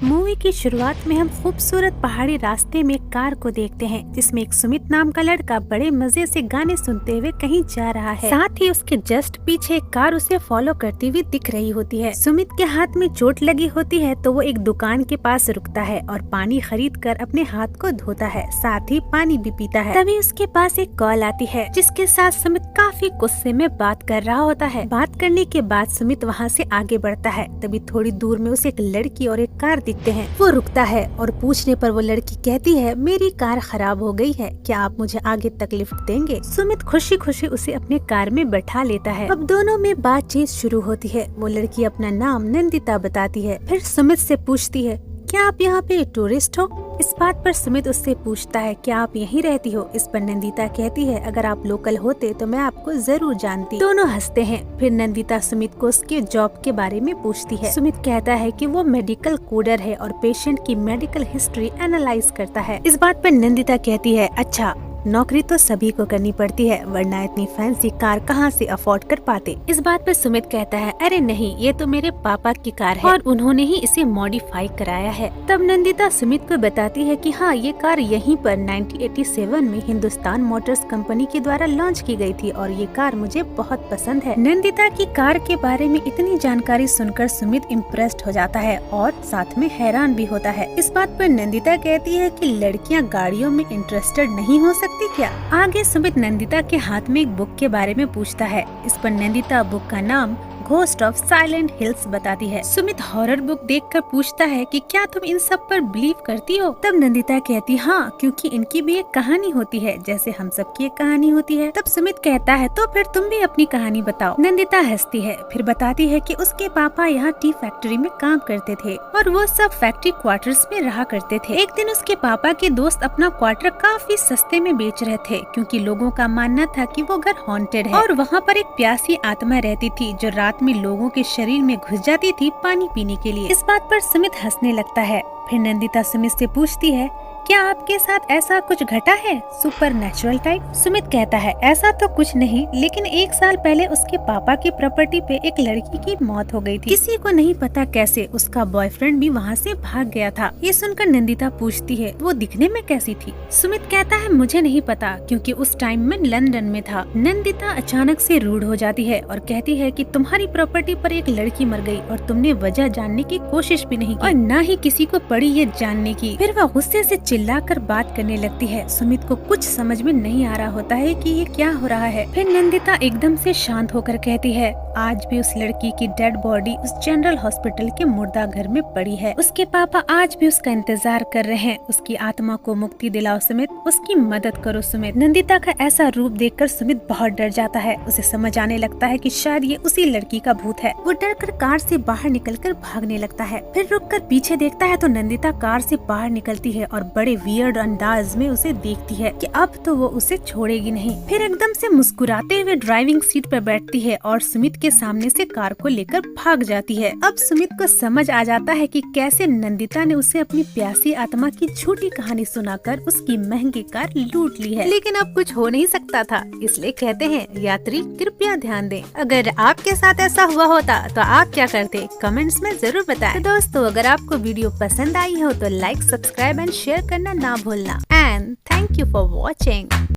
Movie की शुरुआत में हम खूबसूरत पहाड़ी रास्ते में कार को देखते हैं जिसमें एक सुमित नाम का लड़का बड़े मजे से गाने सुनते हुए कहीं जा रहा है। साथ ही उसके जस्ट पीछे एक कार उसे फॉलो करती हुई दिख रही होती है। सुमित के हाथ में चोट लगी होती है तो वो एक दुकान के पास रुकता है और पानी खरीद कर अपने हाथ को धोता है, साथ ही पानी भी पीता है। तभी उसके पास एक कॉल आती है जिसके साथ सुमित काफी गुस्से में बात कर रहा होता है। बात करने के बाद सुमित वहाँ से आगे बढ़ता है। तभी थोड़ी दूर में उसे एक लड़की और एक कार दिखते हैं। वो रुकता है और पूछने पर वो लड़की कहती है, मेरी कार खराब हो गई है, क्या आप मुझे आगे तक लिफ्ट देंगे? सुमित खुशी खुशी उसे अपने कार में बैठा लेता है। अब दोनों में बातचीत शुरू होती है। वो लड़की अपना नाम नंदिता बताती है। फिर सुमित से पूछती है, क्या आप यहाँ पे टूरिस्ट हो? इस बात पर सुमित उससे पूछता है, क्या आप यहीं रहती हो? इस पर नंदिता कहती है, अगर आप लोकल होते तो मैं आपको जरूर जानती। दोनों हंसते हैं। फिर नंदिता सुमित को उसके जॉब के बारे में पूछती है। सुमित कहता है कि वो मेडिकल कोडर है और पेशेंट की मेडिकल हिस्ट्री एनालाइज करता है। इस बात पर नंदिता कहती है, अच्छा, नौकरी तो सभी को करनी पड़ती है, वरना इतनी फैंसी कार कहाँ से अफोर्ड कर पाते। इस बात पर सुमित कहता है, अरे नहीं, ये तो मेरे पापा की कार है और उन्होंने ही इसे मॉडिफाई कराया है। तब नंदिता सुमित को बताती है कि हाँ, ये कार यहीं पर 1987 में हिंदुस्तान मोटर्स कंपनी के द्वारा लॉन्च की गई थी और ये कार मुझे बहुत पसंद है। नंदिता की कार के बारे में इतनी जानकारी सुनकर सुमित इम्प्रेस्ड हो जाता है और साथ में हैरान भी होता है। इस बात पर नंदिता कहती है कि लड़कियाँ गाड़ियों में इंटरेस्टेड नहीं हो सकती क्या? आगे सुमित नंदिता के हाथ में एक बुक के बारे में पूछता है। इस पर नंदिता बुक का नाम घोस्ट ऑफ साइलेंट हिल्स बताती है। सुमित हॉरर बुक देखकर पूछता है कि क्या तुम इन सब पर बिलीव करती हो? तब नंदिता कहती, हाँ, क्योंकि इनकी भी एक कहानी होती है, जैसे हम सबकी एक कहानी होती है। तब सुमित कहता है, तो फिर तुम भी अपनी कहानी बताओ। नंदिता हंसती है, फिर बताती है कि उसके पापा यहाँ टी फैक्ट्री में काम करते थे और वो सब फैक्ट्री क्वार्टर्स में रहा करते थे। एक दिन उसके पापा के दोस्त अपना क्वार्टर काफी सस्ते में बेच रहे थे क्योंकि लोगों का मानना था कि वो घर हॉन्टेड है और वहाँ पर एक प्यासी आत्मा रहती थी जो रात में लोगों के शरीर में घुस जाती थी पानी पीने के लिए। इस बात पर सुमित हंसने लगता है। फिर नंदिता सुमित से पूछती है, क्या आपके साथ ऐसा कुछ घटा है, सुपर नेचुरल टाइप? सुमित कहता है, ऐसा तो कुछ नहीं, लेकिन 1 साल पहले उसके पापा की प्रॉपर्टी पे एक लड़की की मौत हो गई थी। किसी को नहीं पता कैसे उसका बॉयफ्रेंड भी वहाँ से भाग गया था। ये सुनकर नंदिता पूछती है, वो दिखने में कैसी थी? सुमित कहता है, मुझे नहीं पता क्योंकि उस टाइम में लंदन में था। नंदिता अचानक से रूड हो जाती है और कहती है कि तुम्हारी प्रॉपर्टी पर एक लड़की मर गई और तुमने वजह जानने की कोशिश भी नहीं की और न ही किसी को पड़ी ये जानने की। फिर वह गुस्से से चिल्लाकर बात करने लगती है। सुमित को कुछ समझ में नहीं आ रहा होता है कि ये क्या हो रहा है। फिर नंदिता एकदम से शांत होकर कहती है, आज भी उस लड़की की डेड बॉडी उस जनरल हॉस्पिटल के मुर्दा घर में पड़ी है। उसके पापा आज भी उसका इंतजार कर रहे हैं। उसकी आत्मा को मुक्ति दिलाओ सुमित, उसकी मदद करो सुमित। नंदिता का ऐसा रूप देखकर सुमित बहुत डर जाता है। उसे समझ आने लगता है कि शायद ये उसी लड़की का भूत है। वो डर कर कार से बाहर निकलकर भागने लगता है। फिर रुककर पीछे देखता है तो नंदिता कार से बाहर निकलती है और बड़े वियर्ड अंदाज में उसे देखती है कि अब तो वो उसे छोड़ेगी नहीं। फिर एकदम से मुस्कुराते हुए ड्राइविंग सीट पर बैठती है और सुमित के सामने से कार को लेकर भाग जाती है। अब सुमित को समझ आ जाता है कि कैसे नंदिता ने उसे अपनी प्यासी आत्मा की झूठी कहानी सुनाकर उसकी महंगी कार लूट ली है। लेकिन अब कुछ हो नहीं सकता था, इसलिए कहते हैं, यात्री कृपया ध्यान दें। अगर आपके साथ ऐसा हुआ होता तो आप क्या करते? कमेंट्स में जरूर बताएं। तो दोस्तों, अगर आपको वीडियो पसंद आई हो तो लाइक, सब्सक्राइब एंड शेयर करना ना भूलना। And thank you for watching.